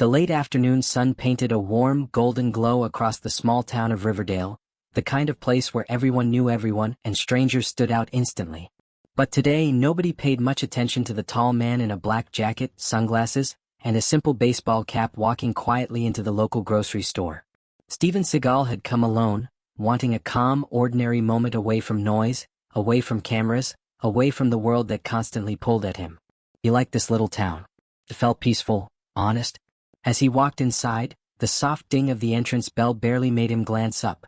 The late afternoon sun painted a warm, golden glow across the small town of Riverdale, the kind of place where everyone knew everyone and strangers stood out instantly. But today nobody paid much attention to the tall man in a black jacket, sunglasses, and a simple baseball cap walking quietly into the local grocery store. Steven Seagal had come alone, wanting a calm, ordinary moment away from noise, away from cameras, away from the world that constantly pulled at him. He liked this little town. It felt peaceful, honest. As he walked inside, the soft ding of the entrance bell barely made him glance up.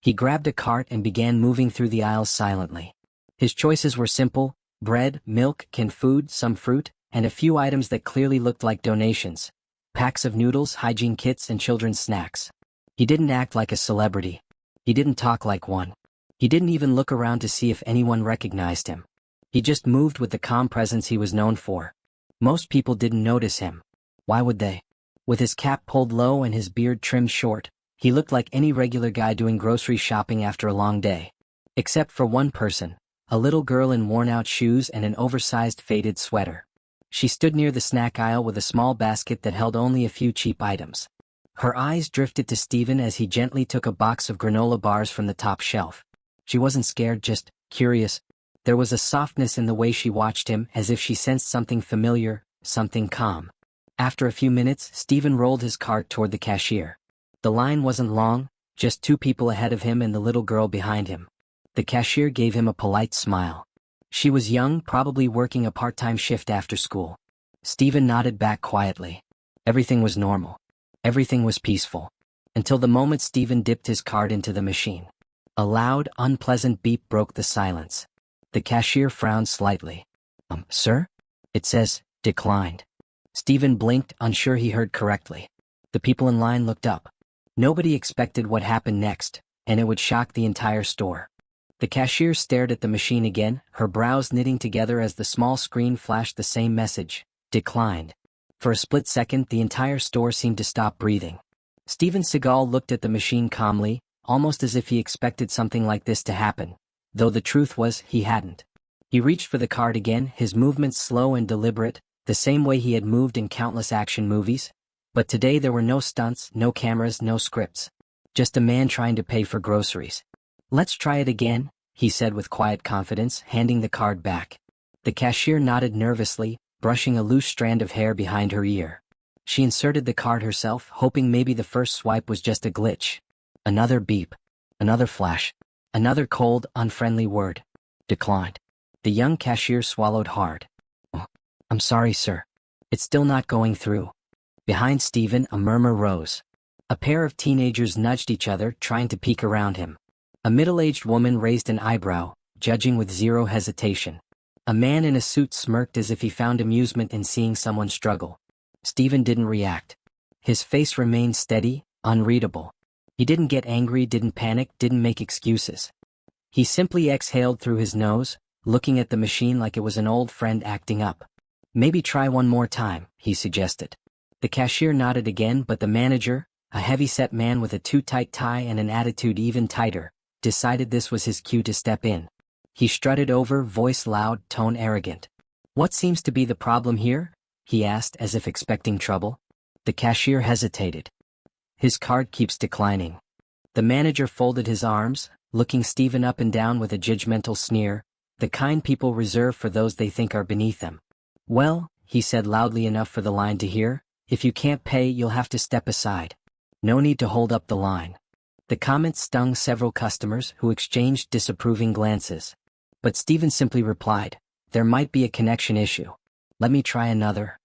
He grabbed a cart and began moving through the aisles silently. His choices were simple: bread, milk, canned food, some fruit, and a few items that clearly looked like donations. Packs of noodles, hygiene kits, and children's snacks. He didn't act like a celebrity. He didn't talk like one. He didn't even look around to see if anyone recognized him. He just moved with the calm presence he was known for. Most people didn't notice him. Why would they? With his cap pulled low and his beard trimmed short, he looked like any regular guy doing grocery shopping after a long day. Except for one person, a little girl in worn-out shoes and an oversized faded sweater. She stood near the snack aisle with a small basket that held only a few cheap items. Her eyes drifted to Steven as he gently took a box of granola bars from the top shelf. She wasn't scared, just curious. There was a softness in the way she watched him, as if she sensed something familiar, something calm. After a few minutes, Steven rolled his cart toward the cashier. The line wasn't long, just 2 people ahead of him and the little girl behind him. The cashier gave him a polite smile. She was young, probably working a part-time shift after school. Steven nodded back quietly. Everything was normal. Everything was peaceful. Until the moment Steven dipped his card into the machine. A loud, unpleasant beep broke the silence. The cashier frowned slightly. Sir? It says, declined. Steven blinked, unsure he heard correctly. The people in line looked up. Nobody expected what happened next, and it would shock the entire store. The cashier stared at the machine again, her brows knitting together as the small screen flashed the same message, declined. For a split second, the entire store seemed to stop breathing. Steven Seagal looked at the machine calmly, almost as if he expected something like this to happen, though the truth was he hadn't. He reached for the card again, his movements slow and deliberate, the same way he had moved in countless action movies. But today there were no stunts, no cameras, no scripts. Just a man trying to pay for groceries. Let's try it again, he said with quiet confidence, handing the card back. The cashier nodded nervously, brushing a loose strand of hair behind her ear. She inserted the card herself, hoping maybe the first swipe was just a glitch. Another beep. Another flash. Another cold, unfriendly word. Declined. The young cashier swallowed hard. "Oh, I'm sorry, sir. It's still not going through." Behind Steven, a murmur rose. A pair of teenagers nudged each other, trying to peek around him. A middle-aged woman raised an eyebrow, judging with zero hesitation. A man in a suit smirked as if he found amusement in seeing someone struggle. Steven didn't react. His face remained steady, unreadable. He didn't get angry, didn't panic, didn't make excuses. He simply exhaled through his nose, looking at the machine like it was an old friend acting up. "Maybe try one more time," he suggested. The cashier nodded again, but the manager, a heavy-set man with a too-tight tie and an attitude even tighter, decided this was his cue to step in. He strutted over, voice loud, tone arrogant. "What seems to be the problem here?" he asked, as if expecting trouble. The cashier hesitated. "His card keeps declining." The manager folded his arms, looking Steven up and down with a judgmental sneer, the kind people reserve for those they think are beneath them. "Well," he said loudly enough for the line to hear, "if you can't pay, you'll have to step aside. No need to hold up the line." The comment stung several customers, who exchanged disapproving glances. But Steven simply replied, "There might be a connection issue. Let me try another."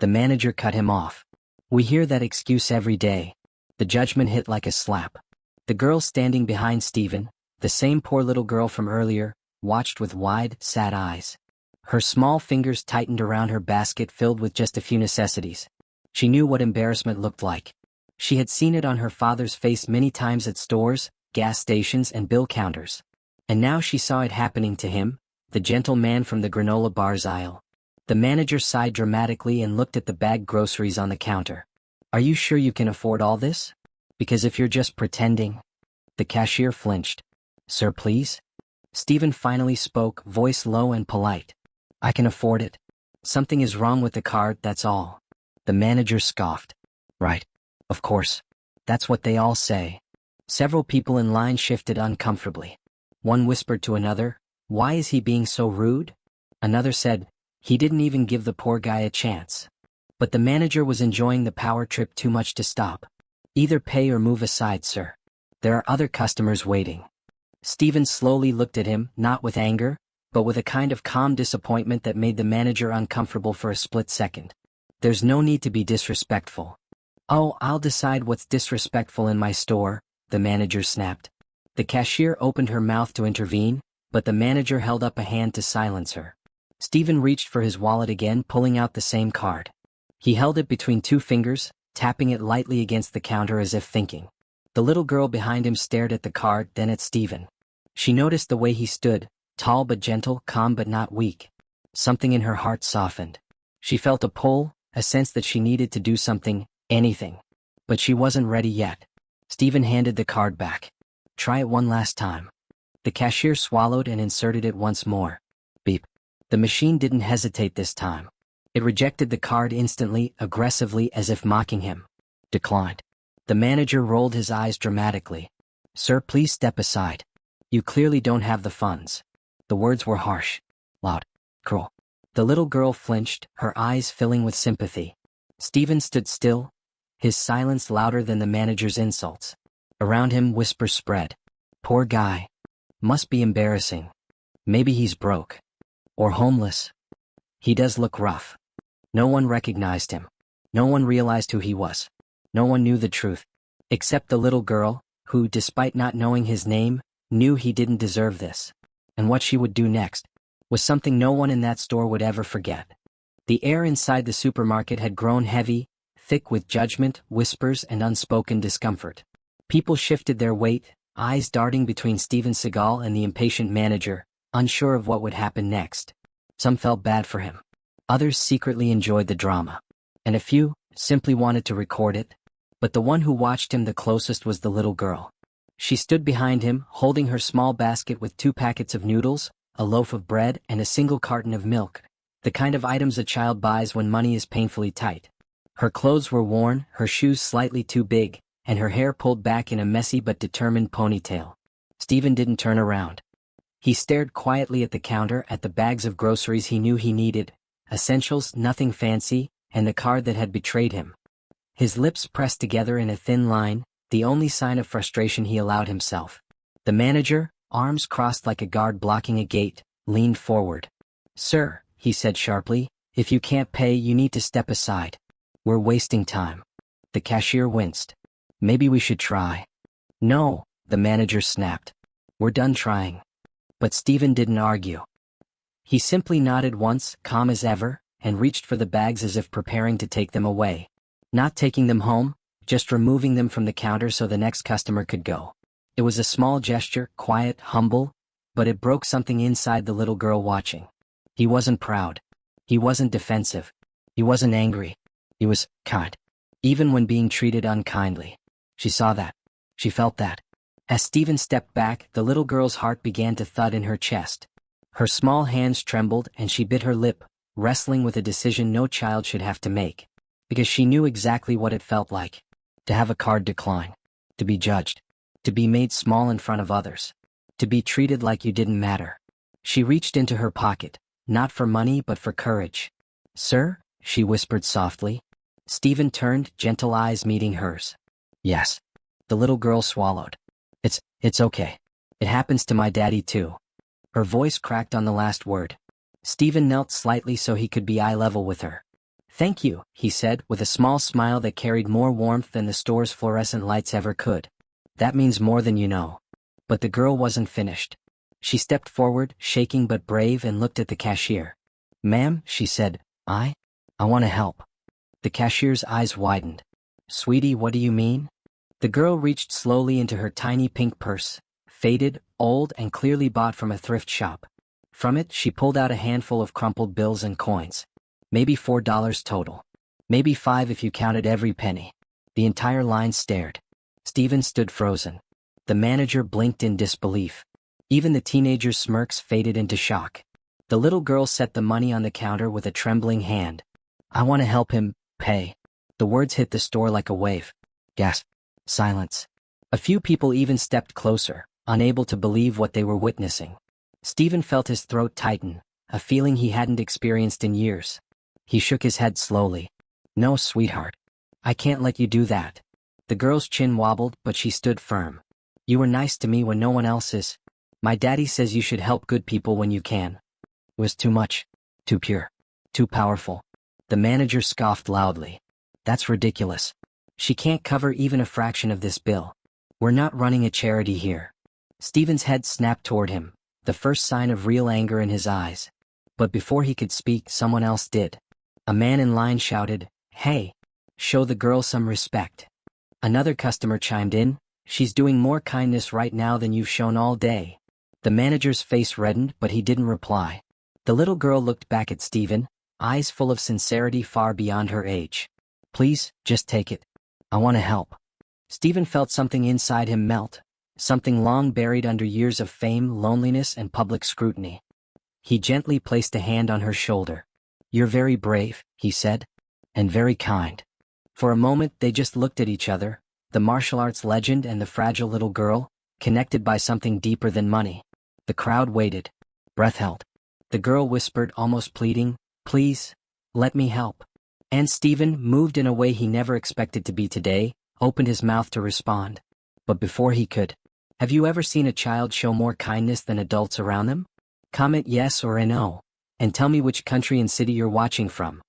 The manager cut him off. "We hear that excuse every day." The judgment hit like a slap. The girl standing behind Steven, the same poor little girl from earlier, watched with wide, sad eyes. Her small fingers tightened around her basket filled with just a few necessities. She knew what embarrassment looked like. She had seen it on her father's face many times at stores, gas stations, and bill counters. And now she saw it happening to him, the gentle man from the granola bars aisle. The manager sighed dramatically and looked at the bagged groceries on the counter. "Are you sure you can afford all this? Because if you're just pretending..." The cashier flinched. "Sir, please?" Steven finally spoke, voice low and polite. "I can afford it. Something is wrong with the card, that's all." The manager scoffed. Right. Of course. That's what they all say. Several people in line shifted uncomfortably. One whispered to another, "Why is he being so rude?" Another said, "He didn't even give the poor guy a chance." But the manager was enjoying the power trip too much to stop. "Either pay or move aside, sir. There are other customers waiting." Stephen slowly looked at him, not with anger, but with a kind of calm disappointment that made the manager uncomfortable for a split second. "There's no need to be disrespectful." "Oh, I'll decide what's disrespectful in my store," the manager snapped. The cashier opened her mouth to intervene, but the manager held up a hand to silence her. Stephen reached for his wallet again, pulling out the same card. He held it between two fingers, tapping it lightly against the counter as if thinking. The little girl behind him stared at the card, then at Stephen. She noticed the way he stood, tall but gentle, calm but not weak. Something in her heart softened. She felt a pull, a sense that she needed to do something, anything. But she wasn't ready yet. Stephen handed the card back. "Try it one last time." The cashier swallowed and inserted it once more. Beep. The machine didn't hesitate this time. It rejected the card instantly, aggressively, as if mocking him. "Declined." The manager rolled his eyes dramatically. "Sir, please step aside. You clearly don't have the funds." The words were harsh, loud, cruel. The little girl flinched, her eyes filling with sympathy. Stephen stood still, his silence louder than the manager's insults. Around him, whispers spread. "Poor guy. Must be embarrassing. Maybe he's broke. Or homeless. He does look rough." No one recognized him. No one realized who he was. No one knew the truth. Except the little girl, who, despite not knowing his name, knew he didn't deserve this. And what she would do next was something no one in that store would ever forget. The air inside the supermarket had grown heavy, thick with judgment, whispers, and unspoken discomfort. People shifted their weight, eyes darting between Seagal and the impatient manager, unsure of what would happen next. Some felt bad for him. Others secretly enjoyed the drama. And a few simply wanted to record it. But the one who watched him the closest was the little girl. She stood behind him, holding her small basket with 2 packets of noodles, a loaf of bread, and a single carton of milk, the kind of items a child buys when money is painfully tight. Her clothes were worn, her shoes slightly too big, and her hair pulled back in a messy but determined ponytail. Stephen didn't turn around. He stared quietly at the counter, at the bags of groceries he knew he needed, essentials, nothing fancy, and the card that had betrayed him. His lips pressed together in a thin line, the only sign of frustration he allowed himself. The manager, arms crossed like a guard blocking a gate, leaned forward. "Sir," he said sharply, "if you can't pay, you need to step aside. We're wasting time." The cashier winced. "Maybe we should try." "No," the manager snapped. "We're done trying." But Stephen didn't argue. He simply nodded once, calm as ever, and reached for the bags as if preparing to take them away. Not taking them home, just removing them from the counter so the next customer could go. It was a small gesture, quiet, humble, but it broke something inside the little girl watching. He wasn't proud. He wasn't defensive. He wasn't angry. He was kind. Even when being treated unkindly. She saw that. She felt that. As Stephen stepped back, the little girl's heart began to thud in her chest. Her small hands trembled and she bit her lip, wrestling with a decision no child should have to make. Because she knew exactly what it felt like. To have a card decline. To be judged. To be made small in front of others. To be treated like you didn't matter. She reached into her pocket, not for money but for courage. "Sir?" she whispered softly. Stephen turned, gentle eyes meeting hers. "Yes." The little girl swallowed. It's okay. It happens to my daddy too." Her voice cracked on the last word. Stephen knelt slightly so he could be eye level with her. "Thank you," he said, with a small smile that carried more warmth than the store's fluorescent lights ever could. "That means more than you know." But the girl wasn't finished. She stepped forward, shaking but brave, and looked at the cashier. "Ma'am," she said, I want to help." The cashier's eyes widened. "Sweetie, what do you mean?" The girl reached slowly into her tiny pink purse, faded, old, and clearly bought from a thrift shop. From it, she pulled out a handful of crumpled bills and coins. Maybe $4 total. Maybe 5 if you counted every penny. The entire line stared. Stephen stood frozen. The manager blinked in disbelief. Even the teenager's smirks faded into shock. The little girl set the money on the counter with a trembling hand. "I want to help him pay." The words hit the store like a wave. Gasp. Silence. A few people even stepped closer, unable to believe what they were witnessing. Stephen felt his throat tighten, a feeling he hadn't experienced in years. He shook his head slowly. No, sweetheart. I can't let you do that. The girl's chin wobbled, but she stood firm. You were nice to me when no one else is. My daddy says you should help good people when you can. It was too much. Too pure. Too powerful. The manager scoffed loudly. That's ridiculous. She can't cover even a fraction of this bill. We're not running a charity here. Stephen's head snapped toward him, the first sign of real anger in his eyes. But before he could speak, someone else did. A man in line shouted, "Hey! Show the girl some respect." Another customer chimed in, "She's doing more kindness right now than you've shown all day." The manager's face reddened, but he didn't reply. The little girl looked back at Stephen, eyes full of sincerity far beyond her age. "Please, just take it. I want to help." Stephen felt something inside him melt, something long buried under years of fame, loneliness, and public scrutiny. He gently placed a hand on her shoulder. "You're very brave," he said, "and very kind." For a moment they just looked at each other, the martial arts legend and the fragile little girl, connected by something deeper than money. The crowd waited. Breath held. The girl whispered, almost pleading, "Please, let me help." And Stephen, moved in a way he never expected to be today, opened his mouth to respond. But before he could, have you ever seen a child show more kindness than adults around them? Comment yes or no, and tell me which country and city you're watching from.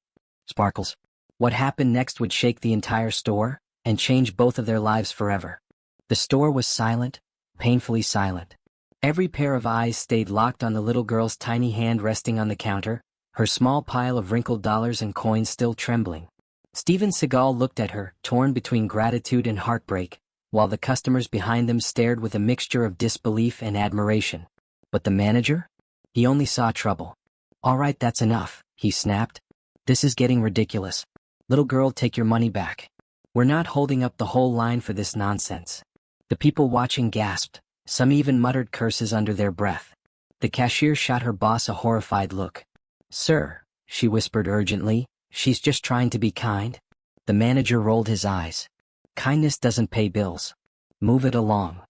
Sparkles. What happened next would shake the entire store, and change both of their lives forever. The store was silent, painfully silent. Every pair of eyes stayed locked on the little girl's tiny hand resting on the counter, her small pile of wrinkled dollars and coins still trembling. Steven Seagal looked at her, torn between gratitude and heartbreak, while the customers behind them stared with a mixture of disbelief and admiration. But the manager? He only saw trouble. "All right, that's enough," he snapped. "This is getting ridiculous. Little girl, take your money back. We're not holding up the whole line for this nonsense." The people watching gasped, some even muttered curses under their breath. The cashier shot her boss a horrified look. "Sir," she whispered urgently, "she's just trying to be kind." The manager rolled his eyes. "Kindness doesn't pay bills. Move it along."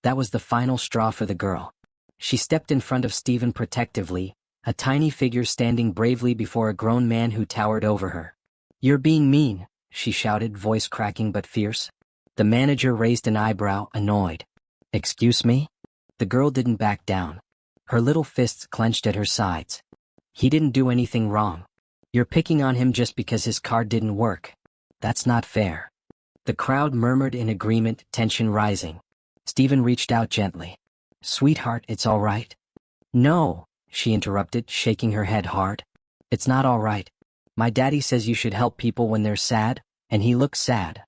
That was the final straw for the girl. She stepped in front of Stephen protectively, a tiny figure standing bravely before a grown man who towered over her. "You're being mean," she shouted, voice cracking but fierce. The manager raised an eyebrow, annoyed. "Excuse me?" The girl didn't back down. Her little fists clenched at her sides. "He didn't do anything wrong. You're picking on him just because his card didn't work. That's not fair." The crowd murmured in agreement, tension rising. Stephen reached out gently. "Sweetheart, it's all right." "No," she interrupted, shaking her head hard. "It's not all right. My daddy says you should help people when they're sad, and he looks sad."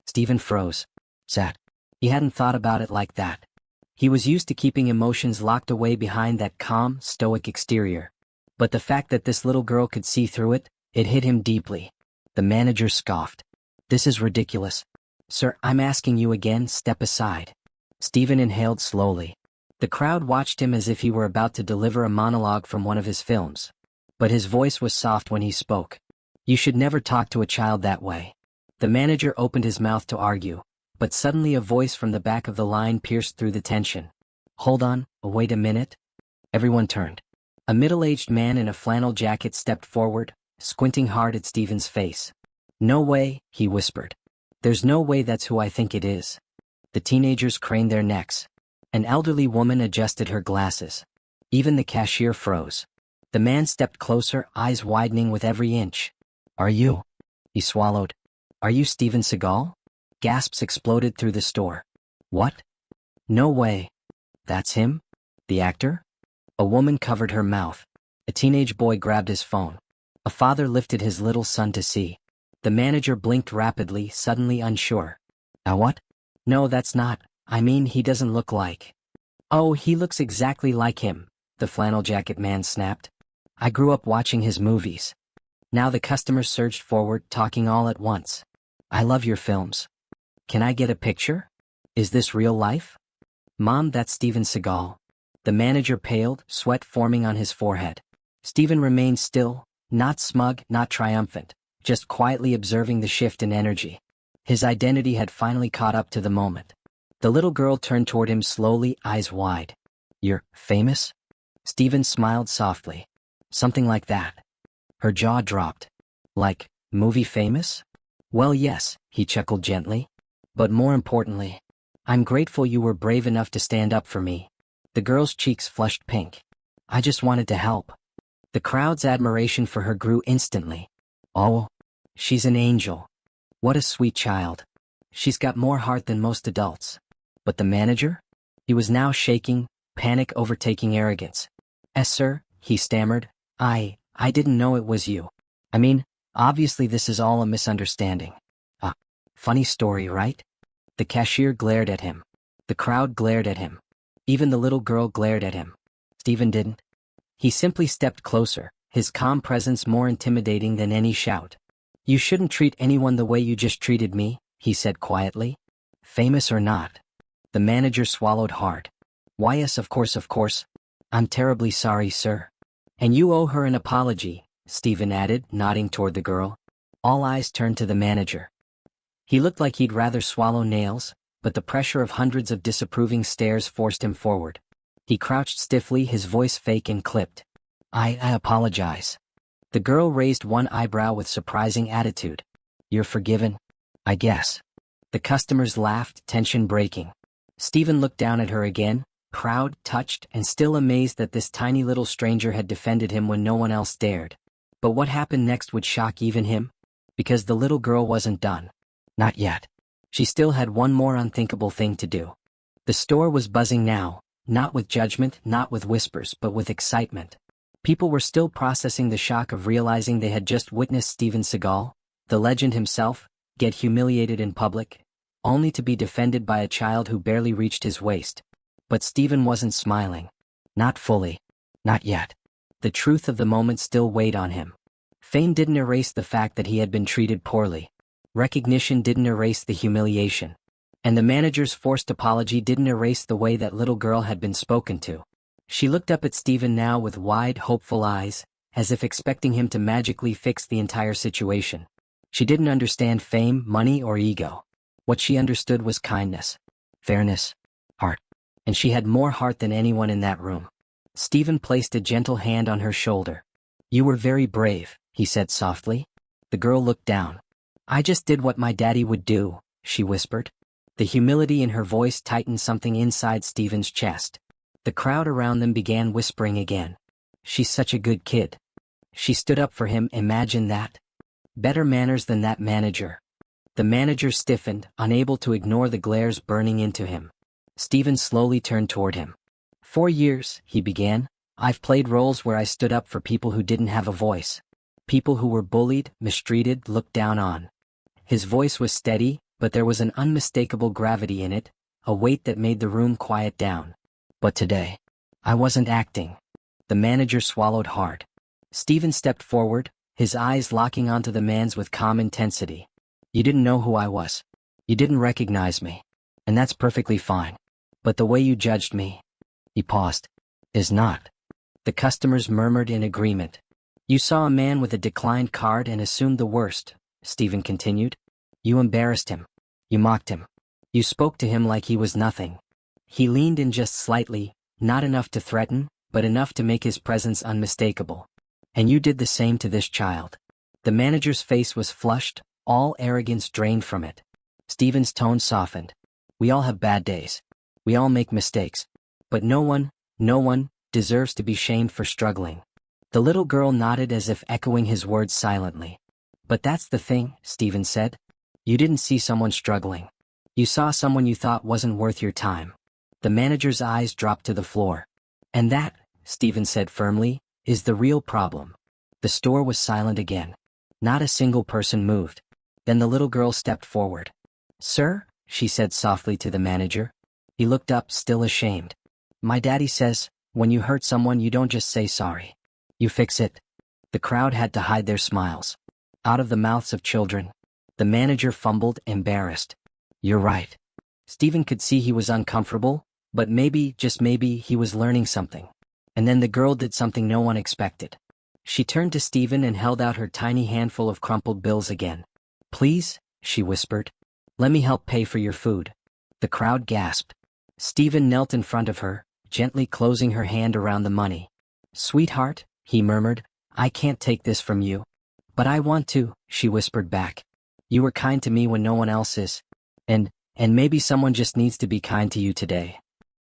Stephen froze. Sad. He hadn't thought about it like that. He was used to keeping emotions locked away behind that calm, stoic exterior. But the fact that this little girl could see through it, it hit him deeply. The manager scoffed. "This is ridiculous. Sir, I'm asking you again, step aside." Stephen inhaled slowly. The crowd watched him as if he were about to deliver a monologue from one of his films. But his voice was soft when he spoke. "You should never talk to a child that way." The manager opened his mouth to argue, but suddenly a voice from the back of the line pierced through the tension. "Hold on, wait a minute." Everyone turned. A middle-aged man in a flannel jacket stepped forward, squinting hard at Stephen's face. "No way," he whispered. "There's no way that's who I think it is." The teenagers craned their necks. An elderly woman adjusted her glasses. Even the cashier froze. The man stepped closer, eyes widening with every inch. "Are you?" He swallowed. "Are you Steven Seagal?" Gasps exploded through the store. "What? No way. That's him? The actor?" A woman covered her mouth. A teenage boy grabbed his phone. A father lifted his little son to see. The manager blinked rapidly, suddenly unsure. What? "No, that's not. I mean, he doesn't look like." "Oh, he looks exactly like him," the flannel jacket man snapped. "I grew up watching his movies." Now the customers surged forward, talking all at once. "I love your films. Can I get a picture? Is this real life?" "Mom, that's Steven Seagal." The manager paled, sweat forming on his forehead. Stephen remained still, not smug, not triumphant, just quietly observing the shift in energy. His identity had finally caught up to the moment. The little girl turned toward him slowly, eyes wide. "You're famous?" Stephen smiled softly. "Something like that." Her jaw dropped. "Like, movie famous?" "Well, yes," he chuckled gently. "But more importantly, I'm grateful you were brave enough to stand up for me." The girl's cheeks flushed pink. "I just wanted to help." The crowd's admiration for her grew instantly. "Oh, she's an angel. What a sweet child. She's got more heart than most adults." But the manager? He was now shaking, panic overtaking arrogance. "Yes, sir," he stammered. I didn't know it was you. I mean, obviously this is all a misunderstanding." Funny story, right?" The cashier glared at him. The crowd glared at him. Even the little girl glared at him. Stephen didn't. He simply stepped closer, his calm presence more intimidating than any shout. "You shouldn't treat anyone the way you just treated me," he said quietly. "Famous or not." The manager swallowed hard. "Why, yes, of course. I'm terribly sorry, sir." "And you owe her an apology," Stephen added, nodding toward the girl. All eyes turned to the manager. He looked like he'd rather swallow nails, but the pressure of hundreds of disapproving stares forced him forward. He crouched stiffly, his voice fake and clipped. I apologize." The girl raised one eyebrow with surprising attitude. "You're forgiven, I guess." The customers laughed, tension breaking. Stephen looked down at her again, proud, touched, and still amazed that this tiny little stranger had defended him when no one else dared. But what happened next would shock even him. Because the little girl wasn't done. Not yet. She still had one more unthinkable thing to do. The store was buzzing now, not with judgment, not with whispers, but with excitement. People were still processing the shock of realizing they had just witnessed Steven Seagal, the legend himself, get humiliated in public, only to be defended by a child who barely reached his waist. But Stephen wasn't smiling. Not fully. Not yet. The truth of the moment still weighed on him. Fame didn't erase the fact that he had been treated poorly. Recognition didn't erase the humiliation. And the manager's forced apology didn't erase the way that little girl had been spoken to. She looked up at Stephen now with wide, hopeful eyes, as if expecting him to magically fix the entire situation. She didn't understand fame, money, or ego. What she understood was kindness, fairness, heart. And she had more heart than anyone in that room. Stephen placed a gentle hand on her shoulder. "You were very brave," he said softly. The girl looked down. "I just did what my daddy would do," she whispered. The humility in her voice tightened something inside Stephen's chest. The crowd around them began whispering again. "She's such a good kid. She stood up for him, imagine that. Better manners than that manager." The manager stiffened, unable to ignore the glares burning into him. Stephen slowly turned toward him. "For years," he began, "I've played roles where I stood up for people who didn't have a voice. People who were bullied, mistreated, looked down on." His voice was steady, but there was an unmistakable gravity in it, a weight that made the room quiet down. "But today, I wasn't acting." The manager swallowed hard. Stephen stepped forward, his eyes locking onto the man's with calm intensity. "You didn't know who I was. You didn't recognize me. And that's perfectly fine. But the way you judged me," he paused, "is not." The customers murmured in agreement. "You saw a man with a declined card and assumed the worst," Stephen continued. "You embarrassed him. You mocked him. You spoke to him like he was nothing." He leaned in just slightly, not enough to threaten, but enough to make his presence unmistakable. "And you did the same to this child." The manager's face was flushed, all arrogance drained from it. Stephen's tone softened. "We all have bad days. We all make mistakes. But no one deserves to be shamed for struggling." The little girl nodded as if echoing his words silently. "But that's the thing," Stephen said. "You didn't see someone struggling. You saw someone you thought wasn't worth your time." The manager's eyes dropped to the floor. "And that," Stephen said firmly, "is the real problem." The store was silent again. Not a single person moved. Then the little girl stepped forward. "Sir?" she said softly to the manager. He looked up, still ashamed. "My daddy says, when you hurt someone you don't just say sorry. You fix it." The crowd had to hide their smiles. Out of the mouths of children. The manager fumbled, embarrassed. "You're right." Stephen could see he was uncomfortable, but maybe, just maybe, he was learning something. And then the girl did something no one expected. She turned to Stephen and held out her tiny handful of crumpled bills again. "Please," she whispered. "Let me help pay for your food." The crowd gasped. Stephen knelt in front of her, gently closing her hand around the money. "Sweetheart," he murmured, "I can't take this from you." "But I want to," she whispered back. "You were kind to me when no one else is. And maybe someone just needs to be kind to you today."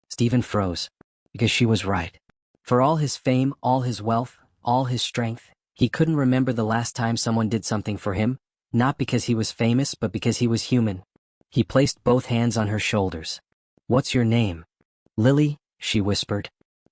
Stephen froze. Because she was right. For all his fame, all his wealth, all his strength, he couldn't remember the last time someone did something for him, not because he was famous but because he was human. He placed both hands on her shoulders. "What's your name?" "Lily," she whispered.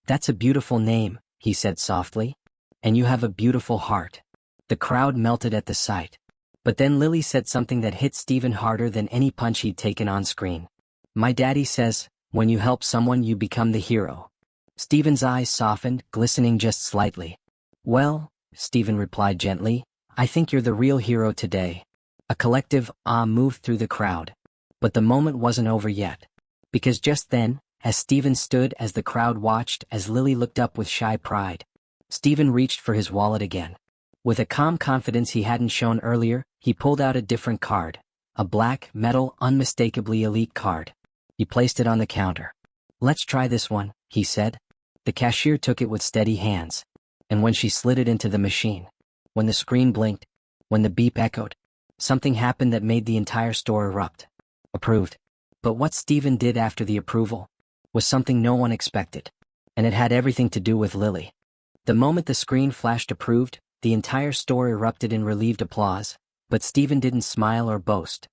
"That's a beautiful name," he said softly. "And you have a beautiful heart." The crowd melted at the sight. But then Lily said something that hit Stephen harder than any punch he'd taken on screen. "My daddy says, when you help someone you become the hero." Stephen's eyes softened, glistening just slightly. "Well," Stephen replied gently, "I think you're the real hero today." A collective "ah" moved through the crowd. But the moment wasn't over yet. Because just then, as Stephen stood, as the crowd watched, as Lily looked up with shy pride, Stephen reached for his wallet again. With a calm confidence he hadn't shown earlier, he pulled out a different card. A black, metal, unmistakably elite card. He placed it on the counter. "Let's try this one," he said. The cashier took it with steady hands. And when she slid it into the machine, when the screen blinked, when the beep echoed, something happened that made the entire store erupt. Approved. But what Stephen did after the approval was something no one expected. And it had everything to do with Lily. The moment the screen flashed approved, the entire store erupted in relieved applause, but Stephen didn't smile or boast.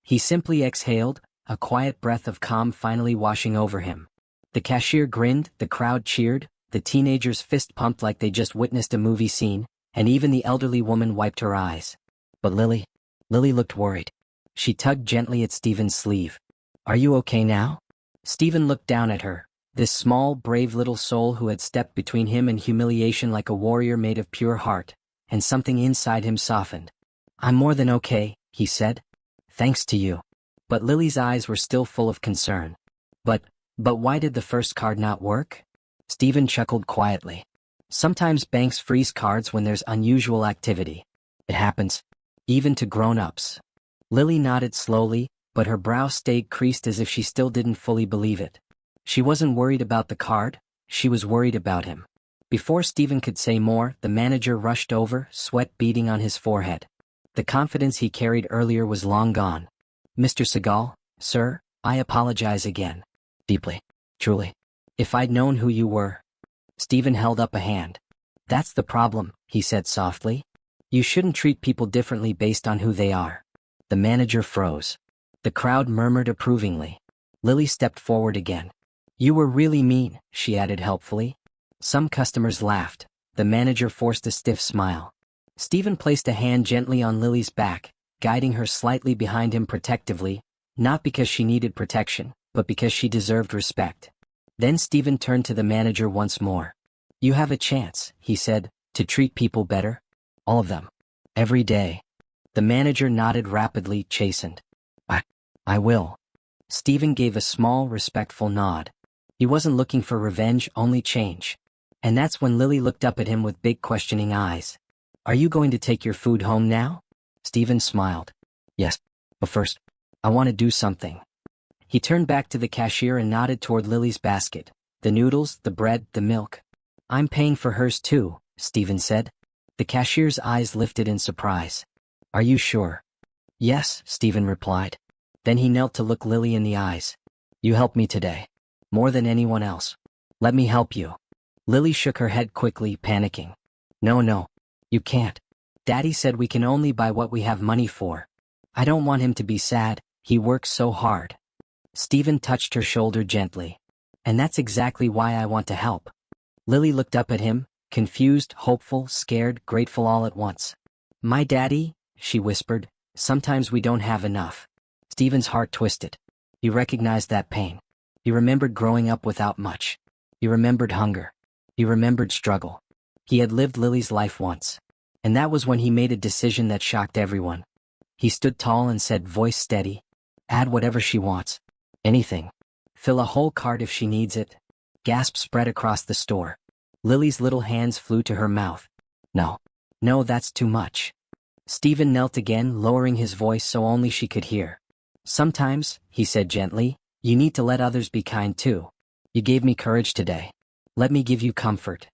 He simply exhaled, a quiet breath of calm finally washing over him. The cashier grinned, the crowd cheered, the teenagers fist pumped like they just witnessed a movie scene, and even the elderly woman wiped her eyes. But Lily looked worried. She tugged gently at Stephen's sleeve. "Are you okay now?" Stephen looked down at her, this small, brave little soul who had stepped between him and humiliation like a warrior made of pure heart, and something inside him softened. "I'm more than okay," he said. "Thanks to you." But Lily's eyes were still full of concern. But why did the first card not work?" Stephen chuckled quietly. "Sometimes banks freeze cards when there's unusual activity. It happens. Even to grown-ups." Lily nodded slowly, but her brow stayed creased as if she still didn't fully believe it. She wasn't worried about the card, she was worried about him. Before Stephen could say more, the manager rushed over, sweat beading on his forehead. The confidence he carried earlier was long gone. "Mr. Seagal, sir, I apologize again. Deeply. Truly. If I'd known who you were." Stephen held up a hand. "That's the problem," he said softly. "You shouldn't treat people differently based on who they are." The manager froze. The crowd murmured approvingly. Lily stepped forward again. "You were really mean," she added helpfully. Some customers laughed. The manager forced a stiff smile. Stephen placed a hand gently on Lily's back, guiding her slightly behind him protectively, not because she needed protection, but because she deserved respect. Then Stephen turned to the manager once more. "You have a chance," he said, "to treat people better. All of them. Every day." The manager nodded rapidly, chastened. I will." Stephen gave a small, respectful nod. He wasn't looking for revenge, only change. And that's when Lily looked up at him with big questioning eyes. "Are you going to take your food home now?" Stephen smiled. "Yes, but first, I want to do something." He turned back to the cashier and nodded toward Lily's basket. "The noodles, the bread, the milk. I'm paying for hers too," Stephen said. The cashier's eyes lifted in surprise. "Are you sure?" "Yes," Stephen replied. Then he knelt to look Lily in the eyes. "You helped me today. More than anyone else. Let me help you." Lily shook her head quickly, panicking. No, you can't. Daddy said we can only buy what we have money for. I don't want him to be sad, he works so hard." Stephen touched her shoulder gently. "And that's exactly why I want to help." Lily looked up at him, confused, hopeful, scared, grateful all at once. "My daddy," she whispered, "sometimes we don't have enough." Stephen's heart twisted. He recognized that pain. He remembered growing up without much. He remembered hunger. He remembered struggle. He had lived Lily's life once. And that was when he made a decision that shocked everyone. He stood tall and said, voice steady, "Add whatever she wants. Anything. Fill a whole cart if she needs it." Gasps spread across the store. Lily's little hands flew to her mouth. No. No, that's too much. Stephen knelt again, lowering his voice so only she could hear. Sometimes, he said gently, you need to let others be kind too. You gave me courage today. Let me give you comfort.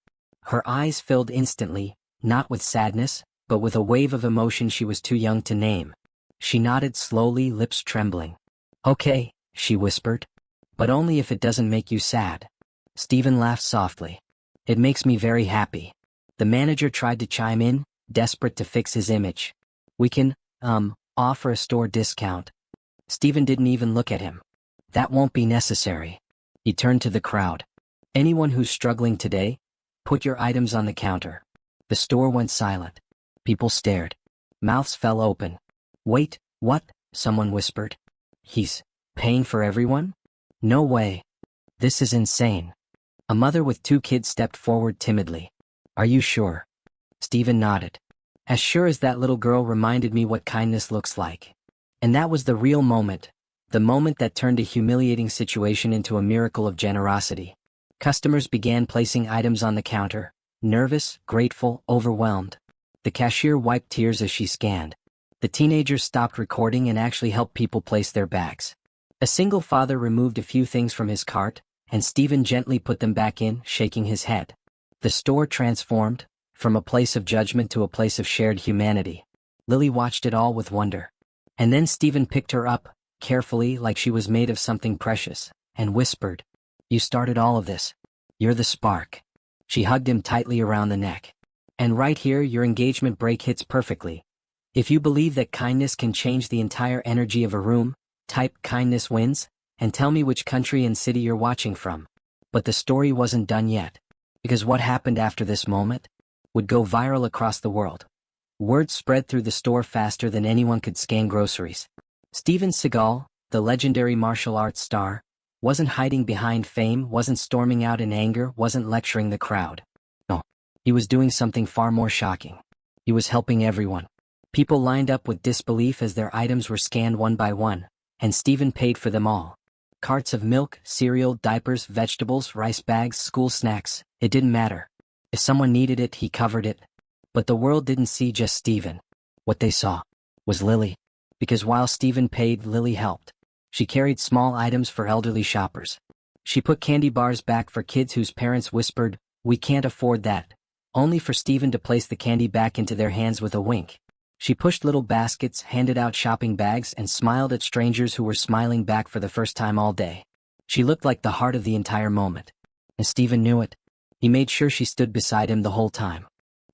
Her eyes filled instantly, not with sadness, but with a wave of emotion she was too young to name. She nodded slowly, lips trembling. Okay, she whispered. But only if it doesn't make you sad. Stephen laughed softly. It makes me very happy. The manager tried to chime in, desperate to fix his image. We can, offer a store discount. Stephen didn't even look at him. That won't be necessary. He turned to the crowd. Anyone who's struggling today, put your items on the counter. The store went silent. People stared. Mouths fell open. Wait, what? Someone whispered. He's paying for everyone? No way. This is insane. A mother with 2 kids stepped forward timidly. Are you sure? Stephen nodded. As sure as that little girl reminded me what kindness looks like. And that was the real moment. The moment that turned a humiliating situation into a miracle of generosity. Customers began placing items on the counter, nervous, grateful, overwhelmed. The cashier wiped tears as she scanned. The teenagers stopped recording and actually helped people place their bags. A single father removed a few things from his cart, and Stephen gently put them back in, shaking his head. The store transformed, from a place of judgment to a place of shared humanity. Lily watched it all with wonder. And then Stephen picked her up, carefully like she was made of something precious, and whispered, You started all of this. You're the spark. She hugged him tightly around the neck. And right here your engagement break hits perfectly. If you believe that kindness can change the entire energy of a room, type kindness wins, and tell me which country and city you're watching from. But the story wasn't done yet. Because what happened after this moment would go viral across the world. Word spread through the store faster than anyone could scan groceries. Steven Seagal, the legendary martial arts star, wasn't hiding behind fame, wasn't storming out in anger, wasn't lecturing the crowd. No, he was doing something far more shocking. He was helping everyone. People lined up with disbelief as their items were scanned one by one, and Stephen paid for them all. Carts of milk, cereal, diapers, vegetables, rice bags, school snacks, it didn't matter. If someone needed it, he covered it. But the world didn't see just Stephen. What they saw was Lily. Because while Stephen paid, Lily helped. She carried small items for elderly shoppers. She put candy bars back for kids whose parents whispered, We can't afford that. Only for Stephen to place the candy back into their hands with a wink. She pushed little baskets, handed out shopping bags, and smiled at strangers who were smiling back for the first time all day. She looked like the heart of the entire moment. And Stephen knew it. He made sure she stood beside him the whole time.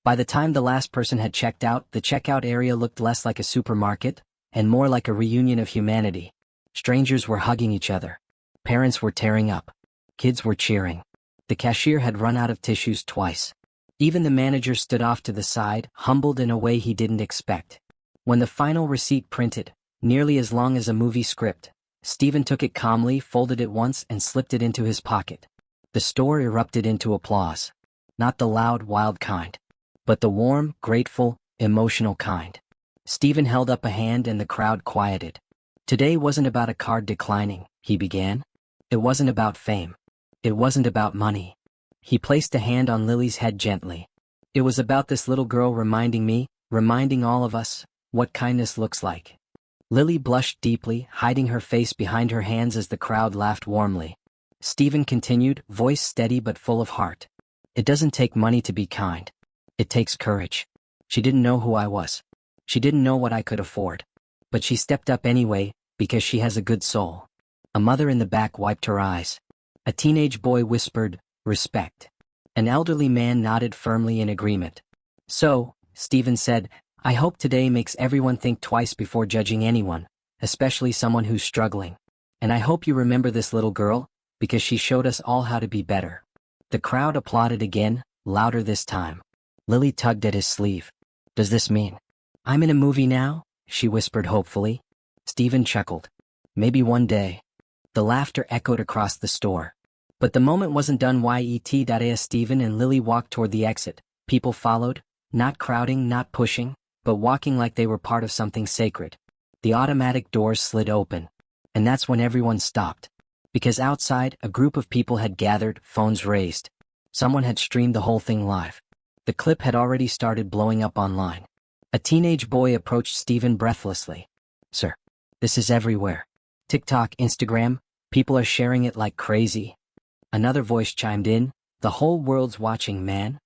By the time the last person had checked out, the checkout area looked less like a supermarket, and more like a reunion of humanity. Strangers were hugging each other. Parents were tearing up. Kids were cheering. The cashier had run out of tissues twice. Even the manager stood off to the side, humbled in a way he didn't expect. When the final receipt printed, nearly as long as a movie script, Stephen took it calmly, folded it once, and slipped it into his pocket. The store erupted into applause. Not the loud, wild kind, but the warm, grateful, emotional kind. Stephen held up a hand and the crowd quieted. Today wasn't about a card declining, he began. It wasn't about fame. It wasn't about money. He placed a hand on Lily's head gently. It was about this little girl reminding me, reminding all of us, what kindness looks like. Lily blushed deeply, hiding her face behind her hands as the crowd laughed warmly. Stephen continued, voice steady but full of heart. It doesn't take money to be kind. It takes courage. She didn't know who I was. She didn't know what I could afford. But she stepped up anyway, because she has a good soul. A mother in the back wiped her eyes. A teenage boy whispered, Respect. An elderly man nodded firmly in agreement. So, Stephen said, I hope today makes everyone think twice before judging anyone, especially someone who's struggling. And I hope you remember this little girl, because she showed us all how to be better. The crowd applauded again, louder this time. Lily tugged at his sleeve. Does this mean I'm in a movie now? She whispered hopefully. Stephen chuckled. Maybe one day. The laughter echoed across the store. But the moment wasn't done yet. As Stephen and Lily walked toward the exit, people followed, not crowding, not pushing, but walking like they were part of something sacred. The automatic doors slid open. And that's when everyone stopped. Because outside, a group of people had gathered, phones raised. Someone had streamed the whole thing live. The clip had already started blowing up online. A teenage boy approached Steven breathlessly. "Sir, this is everywhere. TikTok, Instagram, people are sharing it like crazy." Another voice chimed in, "The whole world's watching, man."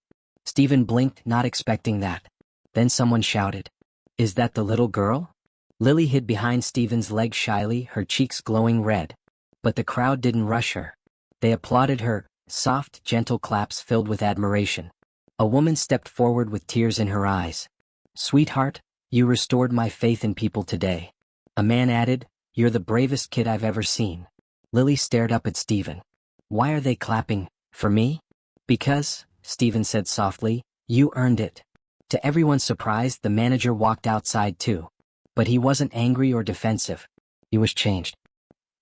Steven blinked, not expecting that. Then someone shouted, "Is that the little girl?" Lily hid behind Steven's leg shyly, her cheeks glowing red. But the crowd didn't rush her. They applauded her, soft, gentle claps filled with admiration. A woman stepped forward with tears in her eyes. "Sweetheart, you restored my faith in people today." A man added, "You're the bravest kid I've ever seen." Lily stared up at Steven. "Why are they clapping? For me?" "Because," Steven said softly, "you earned it." To everyone's surprise, the manager walked outside too. But he wasn't angry or defensive. He was changed.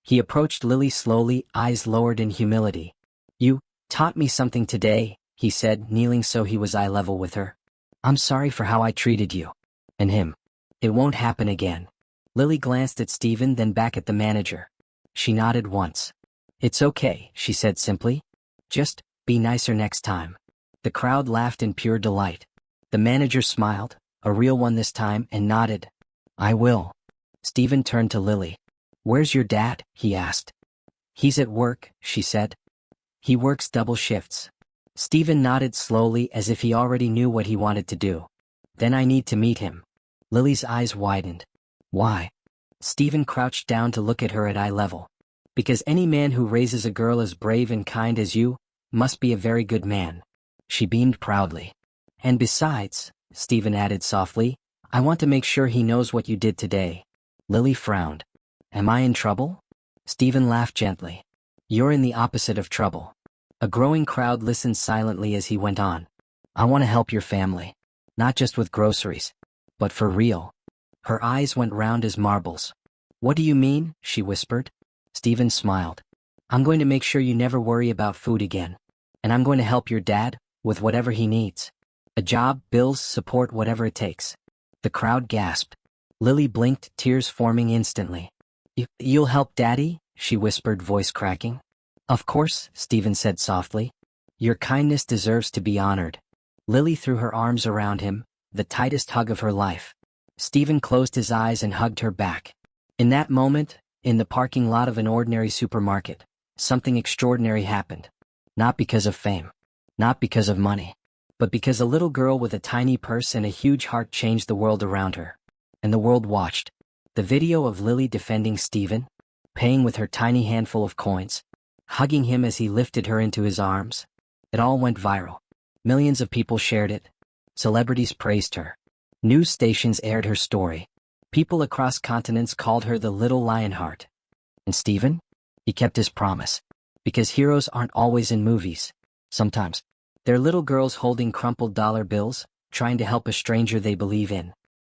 He approached Lily slowly, eyes lowered in humility. "You taught me something today," he said, kneeling so he was eye level with her. "I'm sorry for how I treated you. And him. It won't happen again." Lily glanced at Steven, then back at the manager. She nodded once. "It's okay," she said simply. "Just be nicer next time." The crowd laughed in pure delight. The manager smiled, a real one this time, and nodded. "I will." Steven turned to Lily. "Where's your dad?" he asked. "He's at work," she said. "He works double shifts." Steven nodded slowly as if he already knew what he wanted to do. "Then I need to meet him." Lily's eyes widened. "Why?" Steven crouched down to look at her at eye level. "Because any man who raises a girl as brave and kind as you must be a very good man." She beamed proudly. "And besides," Steven added softly, "I want to make sure he knows what you did today." Lily frowned. "Am I in trouble?" Steven laughed gently. "You're in the opposite of trouble." A growing crowd listened silently as he went on. "I want to help your family. Not just with groceries. But for real." Her eyes went round as marbles. "What do you mean?" she whispered. Steven smiled. "I'm going to make sure you never worry about food again. And I'm going to help your dad with whatever he needs. A job, bills, support, whatever it takes." The crowd gasped. Lily blinked, tears forming instantly. You'll help Daddy?" she whispered, voice cracking. "Of course," Steven said softly. "Your kindness deserves to be honored." Lily threw her arms around him, the tightest hug of her life. Steven closed his eyes and hugged her back. In that moment, in the parking lot of an ordinary supermarket, something extraordinary happened. Not because of fame. Not because of money. But because a little girl with a tiny purse and a huge heart changed the world around her. And the world watched. The video of Lily defending Steven, paying with her tiny handful of coins, hugging him as he lifted her into his arms. It all went viral. Millions of people shared it. Celebrities praised her. News stations aired her story. People across continents called her the Little Lionheart. And Steven? He kept his promise. Because heroes aren't always in movies. Sometimes, they're little girls holding crumpled dollar bills, trying to help a stranger they believe in.